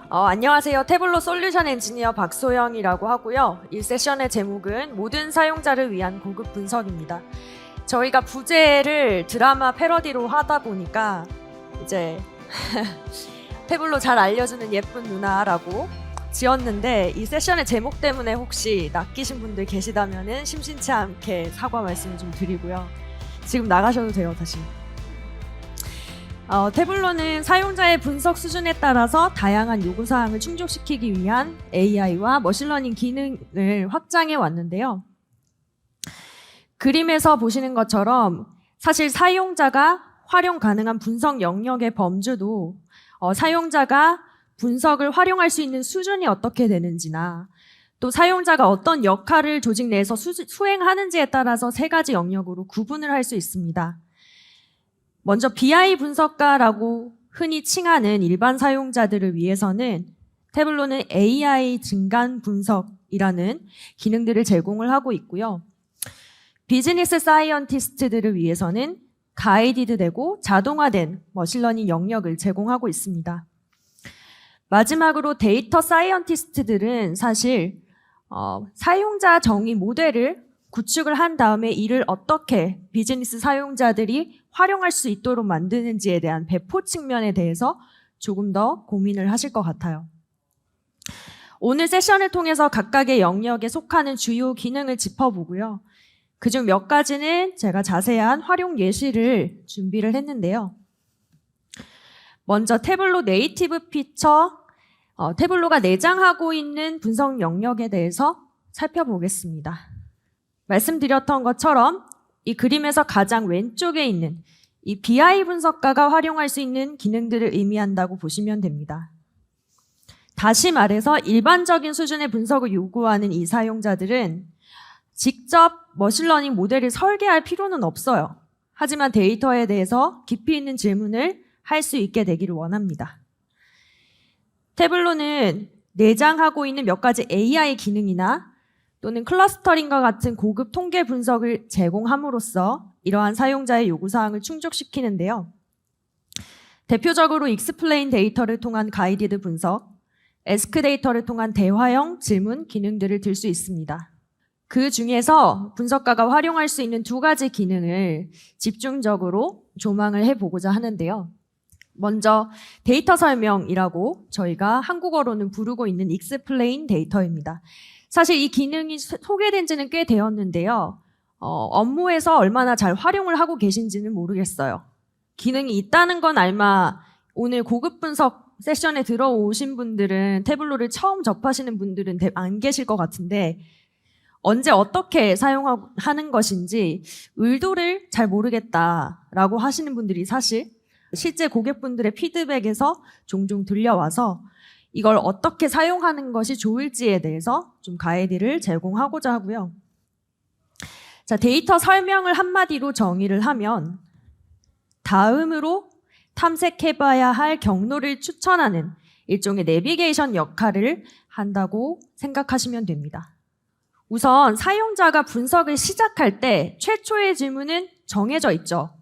안녕하세요. 태블로 솔루션 엔지니어 박소영이라고 하고요. 이 세션의 제목은 모든 사용자를 위한 고급 분석입니다. 저희가 부제를 드라마 패러디로 하다 보니까 이제 태블로 잘 알려주는 예쁜 누나라고 지었는데, 이 세션의 제목 때문에 혹시 낚이신 분들 계시다면 심심치 않게 사과 말씀을 좀 드리고요. 지금 나가셔도 돼요, 다시. 태블로는 사용자의 분석 수준에 따라서 다양한 요구사항을 충족시키기 위한 AI와 머신러닝 기능을 확장해 왔는데요. 그림에서 보시는 것처럼 사실 사용자가 활용 가능한 분석 영역의 범주도 사용자가 분석을 활용할 수 있는 수준이 어떻게 되는지나, 또 사용자가 어떤 역할을 조직 내에서 수행하는지에 따라서 세 가지 영역으로 구분을 할 수 있습니다. 먼저 BI 분석가라고 흔히 칭하는 일반 사용자들을 위해서는 태블로는 AI 증간 분석이라는 기능들을 제공을 하고 있고요. 비즈니스 사이언티스트들을 위해서는 가이디드 되고 자동화된 머신러닝 영역을 제공하고 있습니다. 마지막으로 데이터 사이언티스트들은 사실 사용자 정의 모델을 구축을 한 다음에 이를 어떻게 비즈니스 사용자들이 활용할 수 있도록 만드는지에 대한 배포 측면에 대해서 조금 더 고민을 하실 것 같아요. 오늘 세션을 통해서 각각의 영역에 속하는 주요 기능을 짚어보고요. 그중 몇 가지는 제가 자세한 활용 예시를 준비를 했는데요. 먼저 태블로 네이티브 피처, 태블로가 내장하고 있는 분석 영역에 대해서 살펴보겠습니다. 말씀드렸던 것처럼 이 그림에서 가장 왼쪽에 있는 이 BI 분석가가 활용할 수 있는 기능들을 의미한다고 보시면 됩니다. 다시 말해서 일반적인 수준의 분석을 요구하는 이 사용자들은 직접 머신러닝 모델을 설계할 필요는 없어요. 하지만 데이터에 대해서 깊이 있는 질문을 할 수 있게 되기를 원합니다. 태블로는 내장하고 있는 몇 가지 AI 기능이나 또는 클러스터링과 같은 고급 통계 분석을 제공함으로써 이러한 사용자의 요구사항을 충족시키는데요. 대표적으로 익스플레인 데이터를 통한 가이디드 분석, 에스크 데이터를 통한 대화형 질문 기능들을 들 수 있습니다. 그 중에서 분석가가 활용할 수 있는 두 가지 기능을 집중적으로 조망을 해보고자 하는데요. 먼저 데이터 설명이라고 저희가 한국어로는 부르고 있는 익스플레인 데이터입니다. 사실 이 기능이 소개된 지는 꽤 되었는데요. 업무에서 얼마나 잘 활용을 하고 계신지는 모르겠어요. 기능이 있다는 건 알마 오늘 고급 분석 세션에 들어오신 분들은, 태블로를 처음 접하시는 분들은 안 계실 것 같은데, 언제 어떻게 사용하는 것인지 의도를 잘 모르겠다라고 하시는 분들이 사실 실제 고객분들의 피드백에서 종종 들려와서 이걸 어떻게 사용하는 것이 좋을지에 대해서 좀 가이드를 제공하고자 하고요. 자, 데이터 설명을 한마디로 정의를 하면 다음으로 탐색해봐야 할 경로를 추천하는 일종의 내비게이션 역할을 한다고 생각하시면 됩니다. 우선 사용자가 분석을 시작할 때 최초의 질문은 정해져 있죠.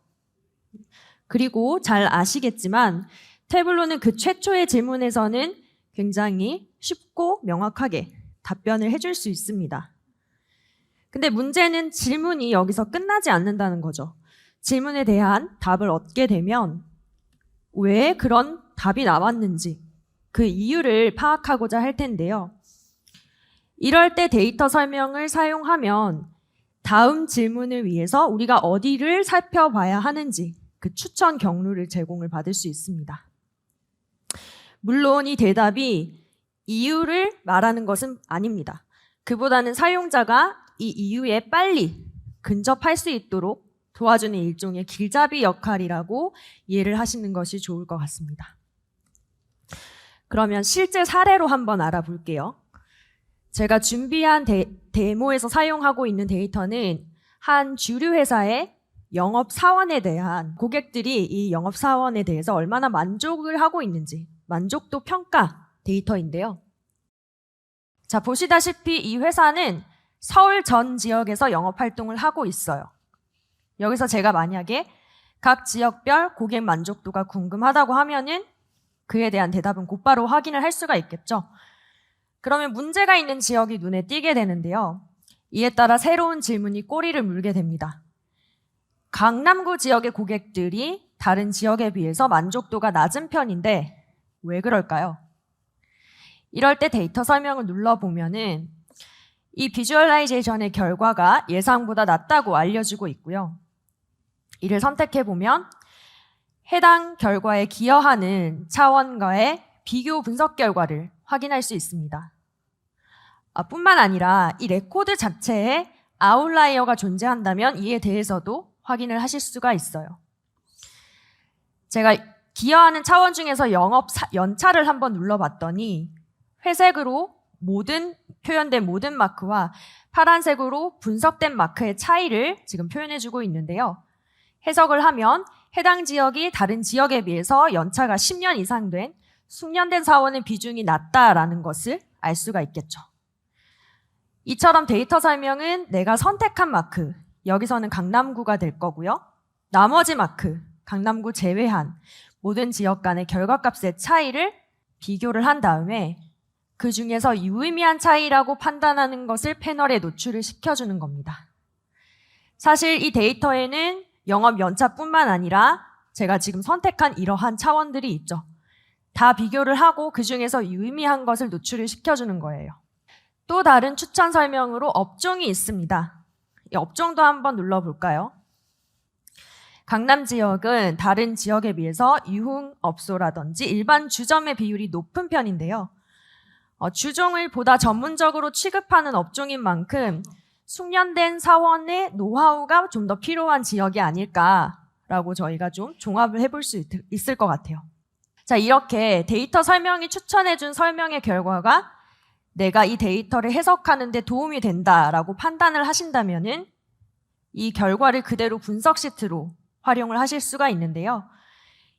그리고 잘 아시겠지만 태블로는 그 최초의 질문에서는 굉장히 쉽고 명확하게 답변을 해줄 수 있습니다. 근데 문제는 질문이 여기서 끝나지 않는다는 거죠. 질문에 대한 답을 얻게 되면 왜 그런 답이 나왔는지 그 이유를 파악하고자 할 텐데요. 이럴 때 데이터 설명을 사용하면 다음 질문을 위해서 우리가 어디를 살펴봐야 하는지 그 추천 경로를 제공을 받을 수 있습니다. 물론 이 대답이 이유를 말하는 것은 아닙니다. 그보다는 사용자가 이 이유에 빨리 근접할 수 있도록 도와주는 일종의 길잡이 역할이라고 이해를 하시는 것이 좋을 것 같습니다. 그러면 실제 사례로 한번 알아볼게요. 제가 준비한 데모에서 사용하고 있는 데이터는 한 주류 회사의 영업 사원에 대한, 고객들이 이 영업 사원에 대해서 얼마나 만족을 하고 있는지 만족도 평가 데이터인데요. 자, 보시다시피 이 회사는 서울 전 지역에서 영업 활동을 하고 있어요. 여기서 제가 만약에 각 지역별 고객 만족도가 궁금하다고 하면은 그에 대한 대답은 곧바로 확인을 할 수가 있겠죠. 그러면 문제가 있는 지역이 눈에 띄게 되는데요. 이에 따라 새로운 질문이 꼬리를 물게 됩니다. 강남구 지역의 고객들이 다른 지역에 비해서 만족도가 낮은 편인데 왜 그럴까요? 이럴 때 데이터 설명을 눌러보면은 이 비주얼라이제이션의 결과가 예상보다 낮다고 알려주고 있고요. 이를 선택해보면 해당 결과에 기여하는 차원과의 비교 분석 결과를 확인할 수 있습니다. 뿐만 아니라 이 레코드 자체에 아웃라이어가 존재한다면 이에 대해서도 확인을 하실 수가 있어요. 제가 기여하는 차원 중에서 영업 연차를 한번 눌러봤더니 회색으로 표현된 모든 마크와 파란색으로 분석된 마크의 차이를 지금 표현해주고 있는데요. 해석을 하면 해당 지역이 다른 지역에 비해서 연차가 10년 이상 된 숙련된 사원의 비중이 낮다라는 것을 알 수가 있겠죠. 이처럼 데이터 설명은 내가 선택한 마크, 여기서는 강남구가 될 거고요. 나머지 마크, 강남구 제외한 모든 지역 간의 결과값의 차이를 비교를 한 다음에 그 중에서 유의미한 차이라고 판단하는 것을 패널에 노출을 시켜주는 겁니다. 사실 이 데이터에는 영업 연차뿐만 아니라 제가 지금 선택한 이러한 차원들이 있죠. 다 비교를 하고 그 중에서 유의미한 것을 노출을 시켜주는 거예요. 또 다른 추천 설명으로 업종이 있습니다. 이 업종도 한번 눌러볼까요? 강남 지역은 다른 지역에 비해서 유흥업소라든지 일반 주점의 비율이 높은 편인데요. 주종을 보다 전문적으로 취급하는 업종인 만큼 숙련된 사원의 노하우가 좀 더 필요한 지역이 아닐까라고 저희가 좀 종합을 해볼 수 있을 것 같아요. 자, 이렇게 데이터 설명이 추천해준 설명의 결과가 내가 이 데이터를 해석하는 데 도움이 된다라고 판단을 하신다면은 이 결과를 그대로 분석 시트로 활용을 하실 수가 있는데요.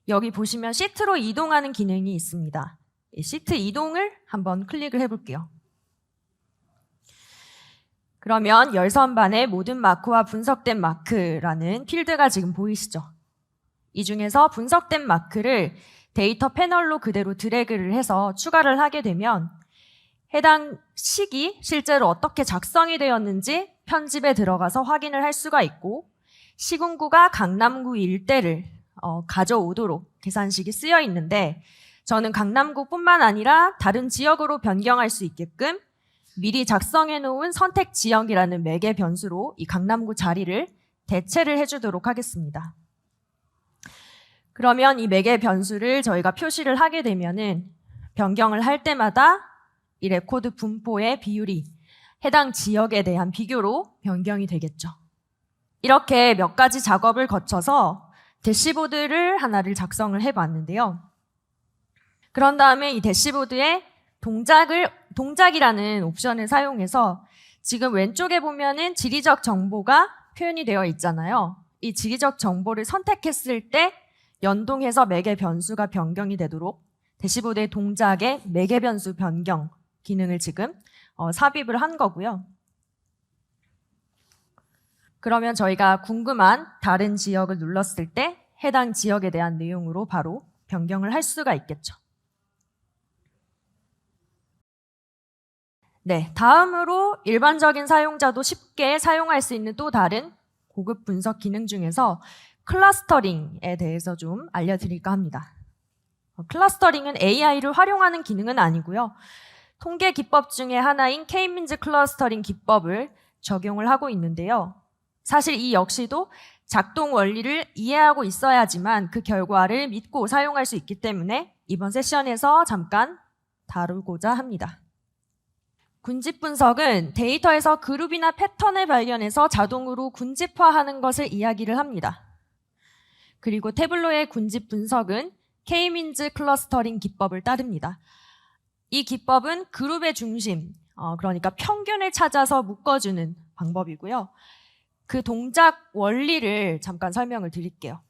여기 보시면 시트로 이동하는 기능이 있습니다. 이 시트 이동을 한번 클릭을 해볼게요. 그러면 열선반의 모든 마크와 분석된 마크라는 필드가 지금 보이시죠? 이 중에서 분석된 마크를 데이터 패널로 그대로 드래그를 해서 추가를 하게 되면 해당 식이 실제로 어떻게 작성이 되었는지 편집에 들어가서 확인을 할 수가 있고 시군구가 강남구 일대를 가져오도록 계산식이 쓰여 있는데 저는 강남구뿐만 아니라 다른 지역으로 변경할 수 있게끔 미리 작성해 놓은 선택 지역이라는 매개 변수로 이 강남구 자리를 대체를 해주도록 하겠습니다. 그러면 이 매개 변수를 저희가 표시를 하게 되면은 변경을 할 때마다 이 레코드 분포의 비율이 해당 지역에 대한 비교로 변경이 되겠죠. 이렇게 몇 가지 작업을 거쳐서 대시보드를 하나를 작성을 해봤는데요. 그런 다음에 이 대시보드에 동작이라는 옵션을 사용해서 지금 왼쪽에 보면은 지리적 정보가 표현이 되어 있잖아요. 이 지리적 정보를 선택했을 때 연동해서 매개 변수가 변경이 되도록 대시보드의 동작에 매개 변수 변경 기능을 지금 삽입을 한 거고요. 그러면 저희가 궁금한 다른 지역을 눌렀을 때 해당 지역에 대한 내용으로 바로 변경을 할 수가 있겠죠. 네, 다음으로 일반적인 사용자도 쉽게 사용할 수 있는 또 다른 고급 분석 기능 중에서 클러스터링에 대해서 좀 알려드릴까 합니다. 클러스터링은 AI를 활용하는 기능은 아니고요. 통계 기법 중에 하나인 K-민즈 클러스터링 기법을 적용을 하고 있는데요. 사실 이 역시도 작동 원리를 이해하고 있어야지만 그 결과를 믿고 사용할 수 있기 때문에 이번 세션에서 잠깐 다루고자 합니다. 군집 분석은 데이터에서 그룹이나 패턴을 발견해서 자동으로 군집화하는 것을 이야기를 합니다. 그리고 태블로의 군집 분석은 K-민즈 클러스터링 기법을 따릅니다. 이 기법은 그룹의 중심, 그러니까 평균을 찾아서 묶어주는 방법이고요. 그 동작 원리를 잠깐 설명을 드릴게요.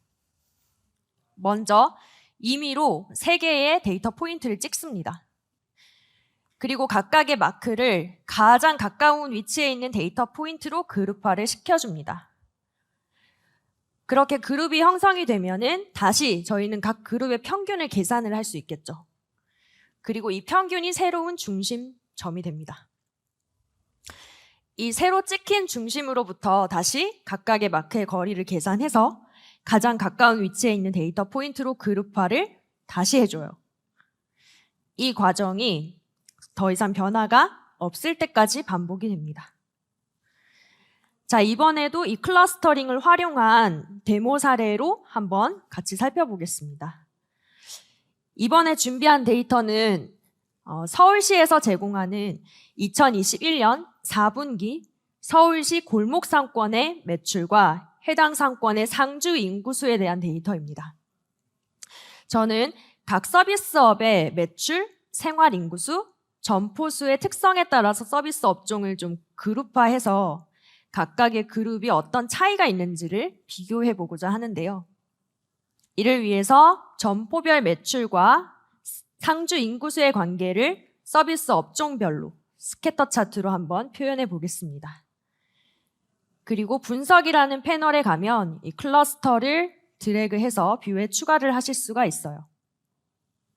먼저 임의로 3개의 데이터 포인트를 찍습니다. 그리고 각각의 마크를 가장 가까운 위치에 있는 데이터 포인트로 그룹화를 시켜줍니다. 그렇게 그룹이 형성이 되면은 다시 저희는 각 그룹의 평균을 계산을 할 수 있겠죠. 그리고 이 평균이 새로운 중심점이 됩니다. 이 새로 찍힌 중심으로부터 다시 각각의 마크의 거리를 계산해서 가장 가까운 위치에 있는 데이터 포인트로 그룹화를 다시 해줘요. 이 과정이 더 이상 변화가 없을 때까지 반복이 됩니다. 자, 이번에도 이 클러스터링을 활용한 데모 사례로 한번 같이 살펴보겠습니다. 이번에 준비한 데이터는 서울시에서 제공하는 2021년 4분기 서울시 골목 상권의 매출과 해당 상권의 상주 인구수에 대한 데이터입니다. 저는 각 서비스업의 매출, 생활 인구수, 점포수의 특성에 따라서 서비스 업종을 좀 그룹화해서 각각의 그룹이 어떤 차이가 있는지를 비교해 보고자 하는데요. 이를 위해서 점포별 매출과 상주 인구수의 관계를 서비스 업종별로 스캐터 차트로 한번 표현해 보겠습니다. 그리고 분석이라는 패널에 가면 이 클러스터를 드래그해서 뷰에 추가를 하실 수가 있어요.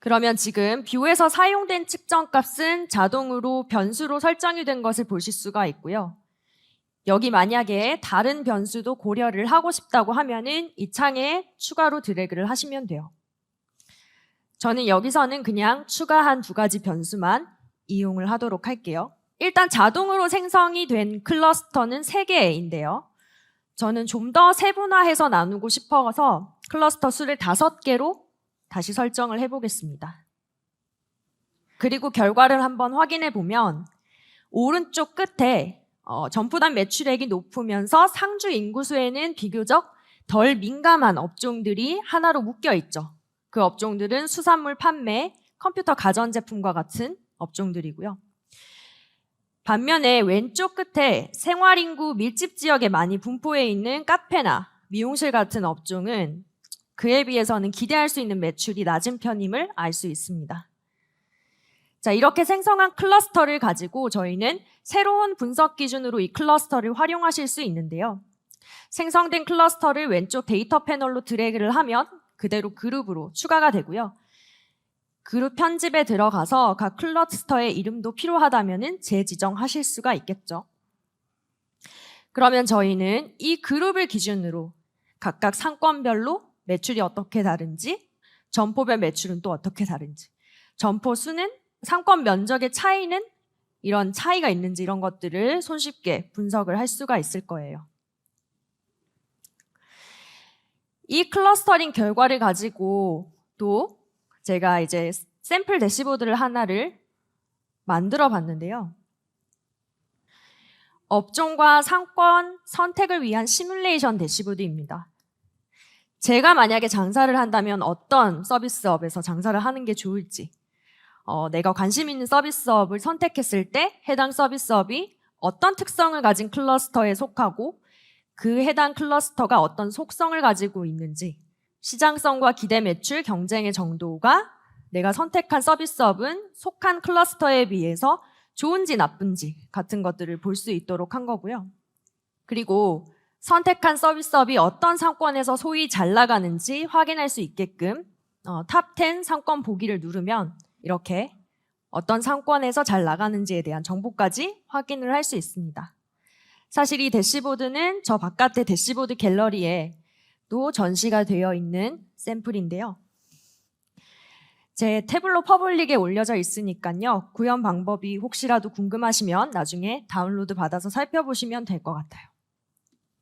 그러면 지금 뷰에서 사용된 측정값은 자동으로 변수로 설정이 된 것을 보실 수가 있고요. 여기 만약에 다른 변수도 고려를 하고 싶다고 하면은 이 창에 추가로 드래그를 하시면 돼요. 저는 여기서는 그냥 추가한 2가지 변수만 이용을 하도록 할게요. 일단 자동으로 생성이 된 클러스터는 3개인데요. 저는 좀 더 세분화해서 나누고 싶어서 클러스터 수를 5개로 다시 설정을 해보겠습니다. 그리고 결과를 한번 확인해 보면 오른쪽 끝에 점포단 매출액이 높으면서 상주 인구수에는 비교적 덜 민감한 업종들이 하나로 묶여 있죠. 그 업종들은 수산물 판매, 컴퓨터 가전제품과 같은 업종들이고요. 반면에 왼쪽 끝에 생활인구 밀집 지역에 많이 분포해 있는 카페나 미용실 같은 업종은 그에 비해서는 기대할 수 있는 매출이 낮은 편임을 알 수 있습니다. 자, 이렇게 생성한 클러스터를 가지고 저희는 새로운 분석 기준으로 이 클러스터를 활용하실 수 있는데요. 생성된 클러스터를 왼쪽 데이터 패널로 드래그를 하면 그대로 그룹으로 추가가 되고요. 그룹 편집에 들어가서 각 클러스터의 이름도 필요하다면 재지정하실 수가 있겠죠. 그러면 저희는 이 그룹을 기준으로 각각 상권별로 매출이 어떻게 다른지, 점포별 매출은 또 어떻게 다른지, 점포 수는 상권 면적의 차이는 이런 차이가 있는지 이런 것들을 손쉽게 분석을 할 수가 있을 거예요. 이 클러스터링 결과를 가지고 또 제가 이제 샘플 대시보드를 하나를 만들어 봤는데요. 업종과 상권 선택을 위한 시뮬레이션 대시보드입니다. 제가 만약에 장사를 한다면 어떤 서비스업에서 장사를 하는 게 좋을지, 내가 관심 있는 서비스업을 선택했을 때 해당 서비스업이 어떤 특성을 가진 클러스터에 속하고 그 해당 클러스터가 어떤 속성을 가지고 있는지, 시장성과 기대 매출, 경쟁의 정도가 내가 선택한 서비스업은 속한 클러스터에 비해서 좋은지 나쁜지 같은 것들을 볼 수 있도록 한 거고요. 그리고 선택한 서비스업이 어떤 상권에서 소위 잘 나가는지 확인할 수 있게끔 탑 10 상권 보기를 누르면 이렇게 어떤 상권에서 잘 나가는지에 대한 정보까지 확인을 할 수 있습니다. 사실 이 대시보드는 저 바깥의 대시보드 갤러리에 또 전시가 되어 있는 샘플인데요. 제 태블로 퍼블릭에 올려져 있으니까요. 구현 방법이 혹시라도 궁금하시면 나중에 다운로드 받아서 살펴보시면 될 것 같아요.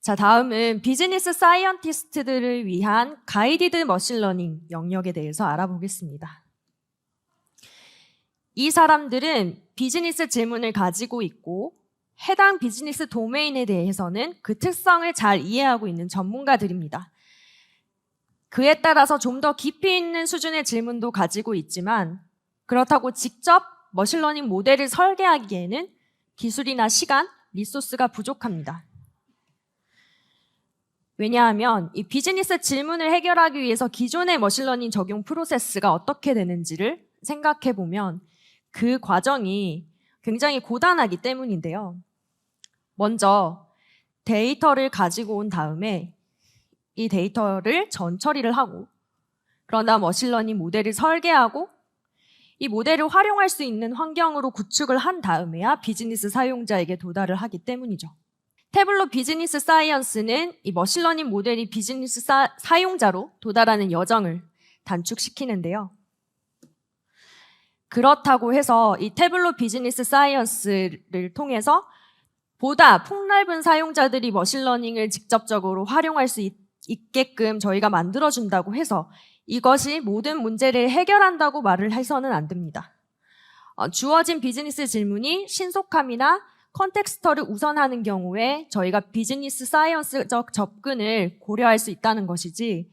자, 다음은 비즈니스 사이언티스트들을 위한 가이디드 머신러닝 영역에 대해서 알아보겠습니다. 이 사람들은 비즈니스 질문을 가지고 있고 해당 비즈니스 도메인에 대해서는 그 특성을 잘 이해하고 있는 전문가들입니다. 그에 따라서 좀 더 깊이 있는 수준의 질문도 가지고 있지만 그렇다고 직접 머신러닝 모델을 설계하기에는 기술이나 시간, 리소스가 부족합니다. 왜냐하면 이 비즈니스 질문을 해결하기 위해서 기존의 머신러닝 적용 프로세스가 어떻게 되는지를 생각해 보면 그 과정이 굉장히 고단하기 때문인데요. 먼저 데이터를 가지고 온 다음에 이 데이터를 전처리를 하고 그런 다음 머신러닝 모델을 설계하고 이 모델을 활용할 수 있는 환경으로 구축을 한 다음에야 비즈니스 사용자에게 도달을 하기 때문이죠. 태블로 비즈니스 사이언스는 이 머신러닝 모델이 비즈니스 사용자로 도달하는 여정을 단축시키는데요. 그렇다고 해서 이 태블로 비즈니스 사이언스를 통해서 보다 폭넓은 사용자들이 머신러닝을 직접적으로 활용할 수 있게끔 저희가 만들어준다고 해서 이것이 모든 문제를 해결한다고 말을 해서는 안 됩니다. 주어진 비즈니스 질문이 신속함이나 컨텍스터를 우선하는 경우에 저희가 비즈니스 사이언스적 접근을 고려할 수 있다는 것이지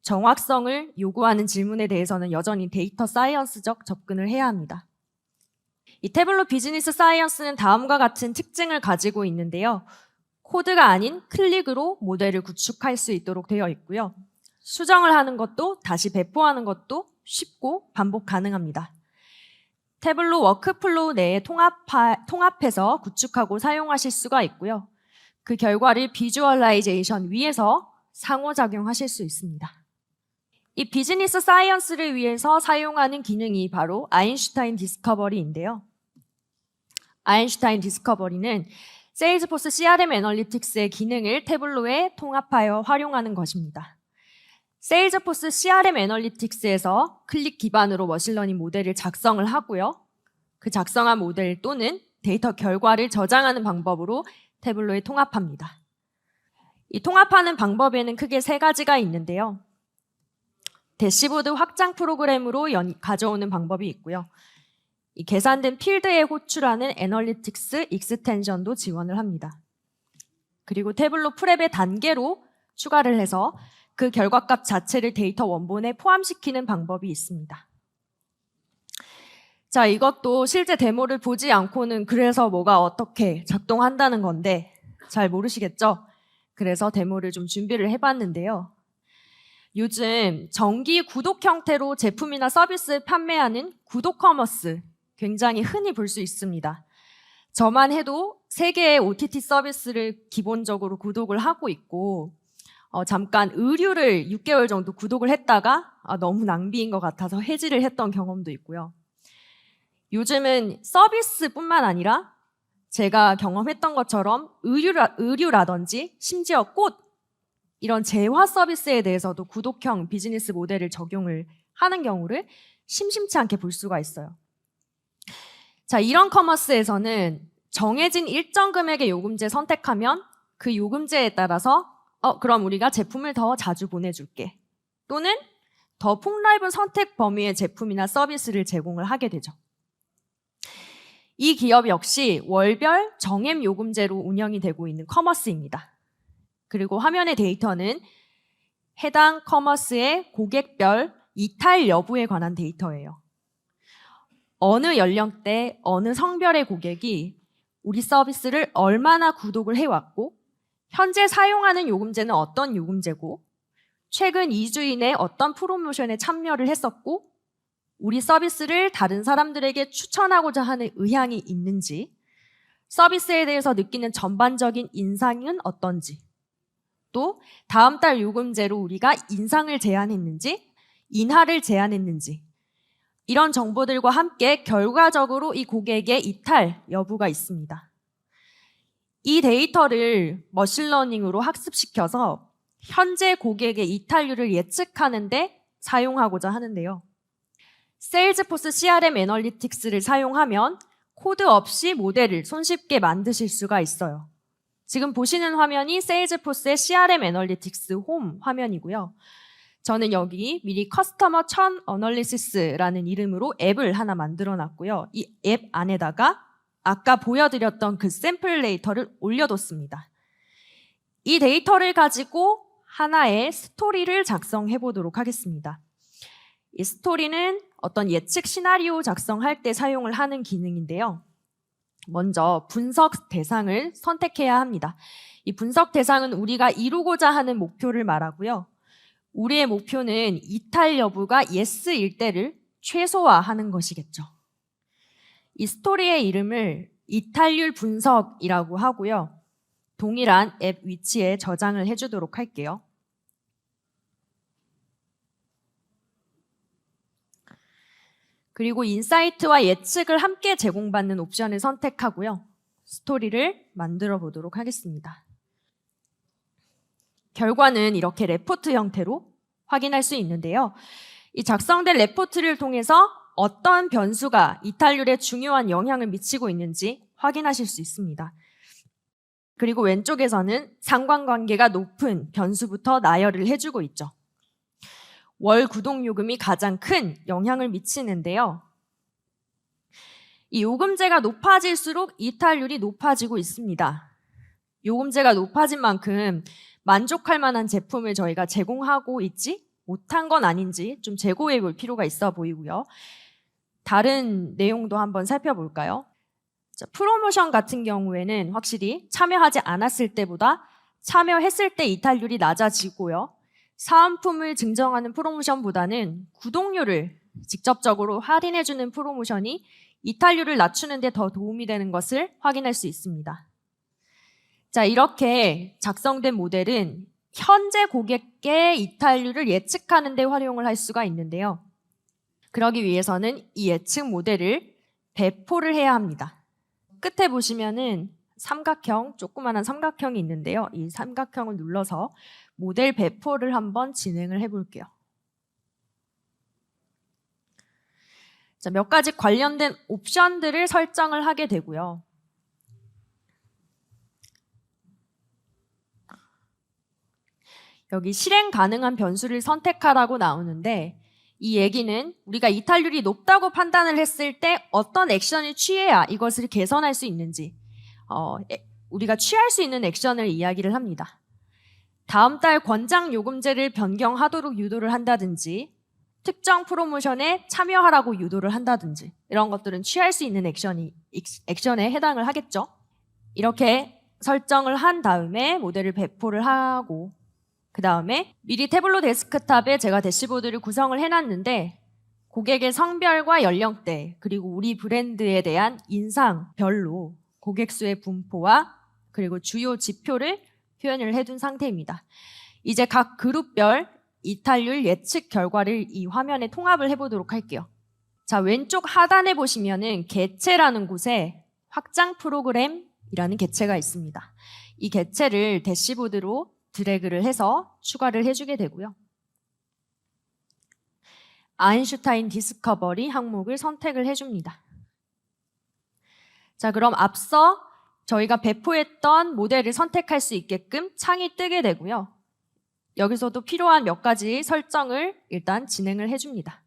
정확성을 요구하는 질문에 대해서는 여전히 데이터 사이언스적 접근을 해야 합니다. 이 태블로 비즈니스 사이언스는 다음과 같은 특징을 가지고 있는데요. 코드가 아닌 클릭으로 모델을 구축할 수 있도록 되어 있고요. 수정을 하는 것도 다시 배포하는 것도 쉽고 반복 가능합니다. 태블로 워크플로우 내에 통합해서 구축하고 사용하실 수가 있고요. 그 결과를 비주얼라이제이션 위에서 상호작용하실 수 있습니다. 이 비즈니스 사이언스를 위해서 사용하는 기능이 바로 아인슈타인 디스커버리인데요. 아인슈타인 디스커버리는 세일즈포스 CRM 애널리틱스의 기능을 태블로에 통합하여 활용하는 것입니다. 세일즈포스 CRM 애널리틱스에서 클릭 기반으로 머신러닝 모델을 작성을 하고요. 그 작성한 모델 또는 데이터 결과를 저장하는 방법으로 태블로에 통합합니다. 이 통합하는 방법에는 크게 세 가지가 있는데요. 대시보드 확장 프로그램으로 가져오는 방법이 있고요. 이 계산된 필드에 호출하는 애널리틱스 익스텐션도 지원을 합니다. 그리고 태블로 프랩의 단계로 추가를 해서 그 결과값 자체를 데이터 원본에 포함시키는 방법이 있습니다. 자, 이것도 실제 데모를 보지 않고는 그래서 뭐가 어떻게 작동한다는 건데 잘 모르시겠죠? 그래서 데모를 좀 준비를 해봤는데요. 요즘 정기 구독 형태로 제품이나 서비스를 판매하는 구독 커머스 굉장히 흔히 볼 수 있습니다. 저만 해도 3개의 OTT 서비스를 기본적으로 구독을 하고 있고 잠깐 의류를 6개월 정도 구독을 했다가 너무 낭비인 것 같아서 해지를 했던 경험도 있고요. 요즘은 서비스뿐만 아니라 제가 경험했던 것처럼 의류라든지 심지어 꽃 이런 재화 서비스에 대해서도 구독형 비즈니스 모델을 적용을 하는 경우를 심심치 않게 볼 수가 있어요. 자, 이런 커머스에서는 정해진 일정 금액의 요금제 선택하면 그 요금제에 따라서 그럼 우리가 제품을 더 자주 보내줄게. 또는 더 폭넓은 선택 범위의 제품이나 서비스를 제공을 하게 되죠. 이 기업 역시 월별 정액 요금제로 운영이 되고 있는 커머스입니다. 그리고 화면의 데이터는 해당 커머스의 고객별 이탈 여부에 관한 데이터예요. 어느 연령대, 어느 성별의 고객이 우리 서비스를 얼마나 구독을 해왔고 현재 사용하는 요금제는 어떤 요금제고 최근 2주 이내 어떤 프로모션에 참여를 했었고 우리 서비스를 다른 사람들에게 추천하고자 하는 의향이 있는지 서비스에 대해서 느끼는 전반적인 인상은 어떤지 또 다음 달 요금제로 우리가 인상을 제안했는지 인하를 제안했는지 이런 정보들과 함께 결과적으로 이 고객의 이탈 여부가 있습니다. 이 데이터를 머신러닝으로 학습시켜서 현재 고객의 이탈률을 예측하는 데 사용하고자 하는데요. 세일즈포스 CRM 애널리틱스를 사용하면 코드 없이 모델을 손쉽게 만드실 수가 있어요. 지금 보시는 화면이 세일즈포스의 CRM 애널리틱스 홈 화면이고요. 저는 여기 미리 커스터머 천 어널리시스라는 이름으로 앱을 하나 만들어 놨고요. 이 앱 안에다가 아까 보여드렸던 그 샘플 데이터를 올려뒀습니다. 이 데이터를 가지고 하나의 스토리를 작성해 보도록 하겠습니다. 이 스토리는 어떤 예측 시나리오 작성할 때 사용을 하는 기능인데요. 먼저 분석 대상을 선택해야 합니다. 이 분석 대상은 우리가 이루고자 하는 목표를 말하고요. 우리의 목표는 이탈 여부가 yes일 때를 최소화하는 것이겠죠. 이 스토리의 이름을 이탈률 분석이라고 하고요. 동일한 앱 위치에 저장을 해주도록 할게요. 그리고 인사이트와 예측을 함께 제공받는 옵션을 선택하고요. 스토리를 만들어 보도록 하겠습니다. 결과는 이렇게 레포트 형태로 확인할 수 있는데요. 이 작성된 레포트를 통해서 어떤 변수가 이탈률에 중요한 영향을 미치고 있는지 확인하실 수 있습니다. 그리고 왼쪽에서는 상관관계가 높은 변수부터 나열을 해주고 있죠. 월 구독요금이 가장 큰 영향을 미치는데요. 이 요금제가 높아질수록 이탈률이 높아지고 있습니다. 요금제가 높아진 만큼 만족할 만한 제품을 저희가 제공하고 있지 못한 건 아닌지 좀 재고해 볼 필요가 있어 보이고요. 다른 내용도 한번 살펴볼까요? 자, 프로모션 같은 경우에는 확실히 참여하지 않았을 때보다 참여했을 때 이탈률이 낮아지고요. 사은품을 증정하는 프로모션보다는 구독료를 직접적으로 할인해주는 프로모션이 이탈률을 낮추는 데 더 도움이 되는 것을 확인할 수 있습니다. 자, 이렇게 작성된 모델은 현재 고객의 이탈률을 예측하는 데 활용을 할 수가 있는데요. 그러기 위해서는 이 예측 모델을 배포를 해야 합니다. 끝에 보시면은 삼각형, 조그마한 삼각형이 있는데요. 이 삼각형을 눌러서 모델 배포를 한번 진행을 해볼게요. 자, 몇 가지 관련된 옵션들을 설정을 하게 되고요. 여기 실행 가능한 변수를 선택하라고 나오는데 이 얘기는 우리가 이탈률이 높다고 판단을 했을 때 어떤 액션을 취해야 이것을 개선할 수 있는지 우리가 취할 수 있는 액션을 이야기를 합니다. 다음 달 권장 요금제를 변경하도록 유도를 한다든지 특정 프로모션에 참여하라고 유도를 한다든지 이런 것들은 취할 수 있는 액션에 해당을 하겠죠. 이렇게 설정을 한 다음에 모델을 배포를 하고 그 다음에 미리 태블로 데스크탑에 제가 대시보드를 구성을 해놨는데 고객의 성별과 연령대 그리고 우리 브랜드에 대한 인상별로 고객 수의 분포와 그리고 주요 지표를 표현을 해둔 상태입니다. 이제 각 그룹별 이탈률 예측 결과를 이 화면에 통합을 해보도록 할게요. 자, 왼쪽 하단에 보시면은 개체라는 곳에 확장 프로그램이라는 개체가 있습니다. 이 개체를 대시보드로 드래그를 해서 추가를 해주게 되고요. 아인슈타인 디스커버리 항목을 선택을 해줍니다. 자, 그럼 앞서 저희가 배포했던 모델을 선택할 수 있게끔 창이 뜨게 되고요. 여기서도 필요한 몇 가지 설정을 일단 진행을 해줍니다.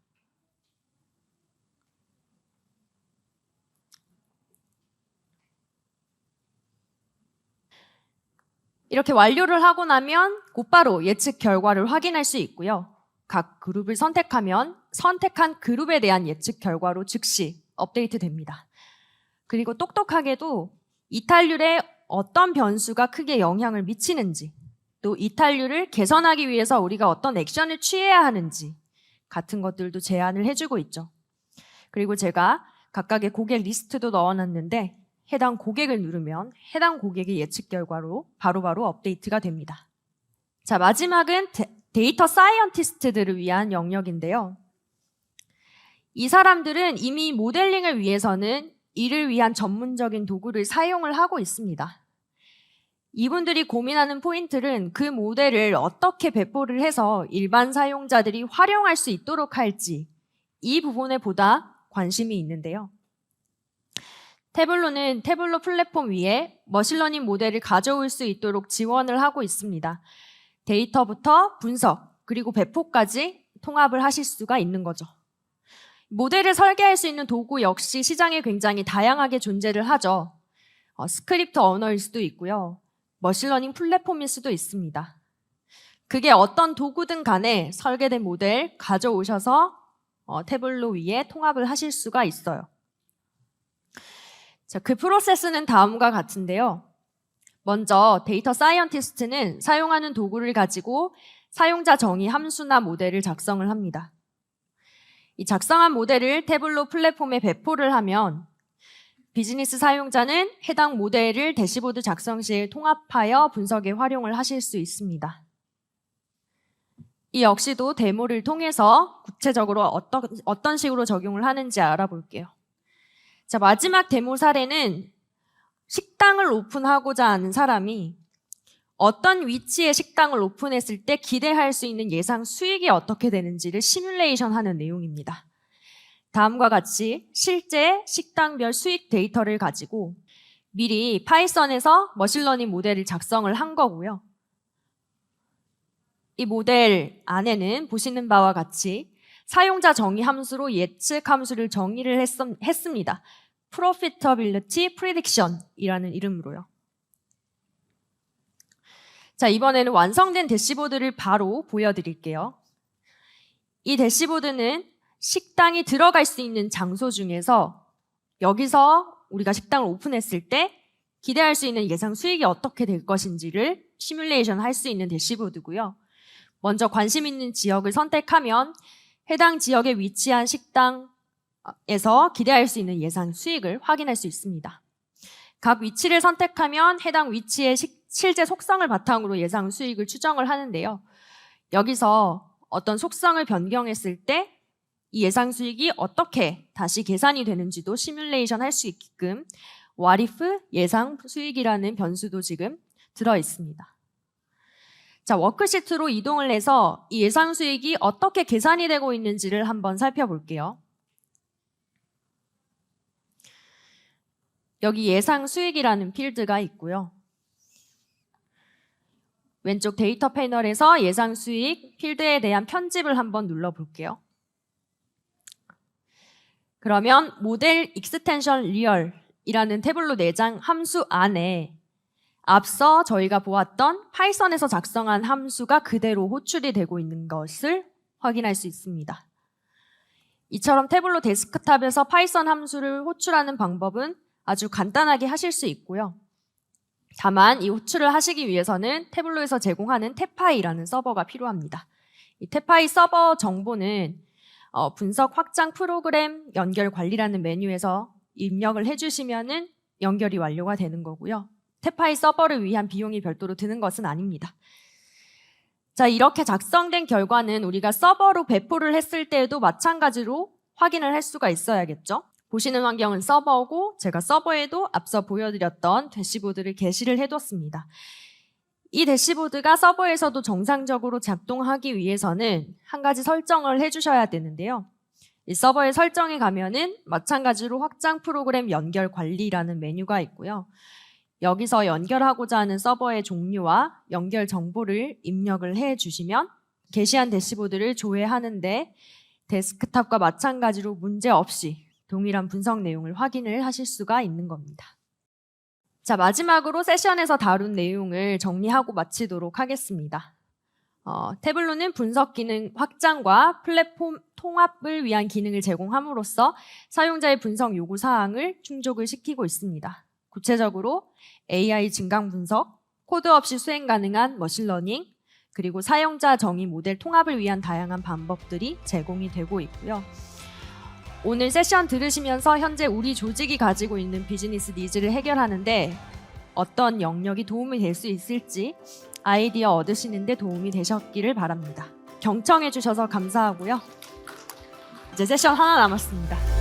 이렇게 완료를 하고 나면 곧바로 예측 결과를 확인할 수 있고요. 각 그룹을 선택하면 선택한 그룹에 대한 예측 결과로 즉시 업데이트 됩니다. 그리고 똑똑하게도 이탈률에 어떤 변수가 크게 영향을 미치는지 또 이탈률을 개선하기 위해서 우리가 어떤 액션을 취해야 하는지 같은 것들도 제안을 해주고 있죠. 그리고 제가 각각의 고객 리스트도 넣어놨는데 해당 고객을 누르면 해당 고객의 예측 결과로 바로바로 업데이트가 됩니다. 자, 마지막은 데이터 사이언티스트들을 위한 영역인데요. 이 사람들은 이미 모델링을 위해서는 이를 위한 전문적인 도구를 사용을 하고 있습니다. 이분들이 고민하는 포인트는 그 모델을 어떻게 배포를 해서 일반 사용자들이 활용할 수 있도록 할지 이 부분에 보다 관심이 있는데요. 태블로는 태블로 플랫폼 위에 머신러닝 모델을 가져올 수 있도록 지원을 하고 있습니다. 데이터부터 분석, 그리고 배포까지 통합을 하실 수가 있는 거죠. 모델을 설계할 수 있는 도구 역시 시장에 굉장히 다양하게 존재를 하죠. 스크립트 언어일 수도 있고요. 머신러닝 플랫폼일 수도 있습니다. 그게 어떤 도구든 간에 설계된 모델 가져오셔서 태블로 위에 통합을 하실 수가 있어요. 자, 그 프로세스는 다음과 같은데요. 먼저 데이터 사이언티스트는 사용하는 도구를 가지고 사용자 정의 함수나 모델을 작성을 합니다. 이 작성한 모델을 태블로 플랫폼에 배포를 하면 비즈니스 사용자는 해당 모델을 대시보드 작성 시에 통합하여 분석에 활용을 하실 수 있습니다. 이 역시도 데모를 통해서 구체적으로 어떤 식으로 적용을 하는지 알아볼게요. 자, 마지막 데모 사례는 식당을 오픈하고자 하는 사람이 어떤 위치에 식당을 오픈했을 때 기대할 수 있는 예상 수익이 어떻게 되는지를 시뮬레이션 하는 내용입니다. 다음과 같이 실제 식당별 수익 데이터를 가지고 미리 파이썬에서 머신러닝 모델을 작성을 한 거고요. 이 모델 안에는 보시는 바와 같이 사용자 정의 함수로 예측 함수를 정의를 했습니다. Profitability Prediction 이라는 이름으로요. 자, 이번에는 완성된 대시보드를 바로 보여드릴게요. 이 대시보드는 식당이 들어갈 수 있는 장소 중에서 여기서 우리가 식당을 오픈했을 때 기대할 수 있는 예상 수익이 어떻게 될 것인지를 시뮬레이션 할 수 있는 대시보드고요. 먼저 관심 있는 지역을 선택하면 해당 지역에 위치한 식당에서 기대할 수 있는 예상 수익을 확인할 수 있습니다. 각 위치를 선택하면 해당 위치의 실제 속성을 바탕으로 예상 수익을 추정을 하는데요. 여기서 어떤 속성을 변경했을 때 이 예상 수익이 어떻게 다시 계산이 되는지도 시뮬레이션 할 수 있게끔 What if 예상 수익이라는 변수도 지금 들어 있습니다. 자, 워크시트로 이동을 해서 이 예상 수익이 어떻게 계산이 되고 있는지를 한번 살펴볼게요. 여기 예상 수익이라는 필드가 있고요. 왼쪽 데이터 패널에서 예상 수익 필드에 대한 편집을 한번 눌러볼게요. 그러면 모델 익스텐션 리얼이라는 태블로 내장 함수 안에 앞서 저희가 보았던 파이썬에서 작성한 함수가 그대로 호출이 되고 있는 것을 확인할 수 있습니다. 이처럼 태블로 데스크탑에서 파이썬 함수를 호출하는 방법은 아주 간단하게 하실 수 있고요. 다만 이 호출을 하시기 위해서는 태블로에서 제공하는 태파이라는 서버가 필요합니다. 이 태파이 서버 정보는 분석 확장 프로그램 연결 관리라는 메뉴에서 입력을 해주시면은 연결이 완료가 되는 거고요. 태파이 서버를 위한 비용이 별도로 드는 것은 아닙니다. 자, 이렇게 작성된 결과는 우리가 서버로 배포를 했을 때에도 마찬가지로 확인을 할 수가 있어야겠죠. 보시는 환경은 서버고 제가 서버에도 앞서 보여드렸던 대시보드를 게시를 해뒀습니다. 이 대시보드가 서버에서도 정상적으로 작동하기 위해서는 한 가지 설정을 해주셔야 되는데요. 이 서버의 설정에 가면은 마찬가지로 확장 프로그램 연결 관리라는 메뉴가 있고요. 여기서 연결하고자 하는 서버의 종류와 연결 정보를 입력을 해주시면 게시한 대시보드를 조회하는데 데스크탑과 마찬가지로 문제없이 동일한 분석 내용을 확인을 하실 수가 있는 겁니다. 자, 마지막으로 세션에서 다룬 내용을 정리하고 마치도록 하겠습니다. 태블로는 분석 기능 확장과 플랫폼 통합을 위한 기능을 제공함으로써 사용자의 분석 요구 사항을 충족을 시키고 있습니다. 구체적으로 AI 증강 분석, 코드 없이 수행 가능한 머신러닝, 그리고 사용자 정의 모델 통합을 위한 다양한 방법들이 제공이 되고 있고요. 오늘 세션 들으시면서 현재 우리 조직이 가지고 있는 비즈니스 니즈를 해결하는데 어떤 영역이 도움이 될 수 있을지 아이디어 얻으시는 데 도움이 되셨기를 바랍니다. 경청해 주셔서 감사하고요. 이제 세션 하나 남았습니다.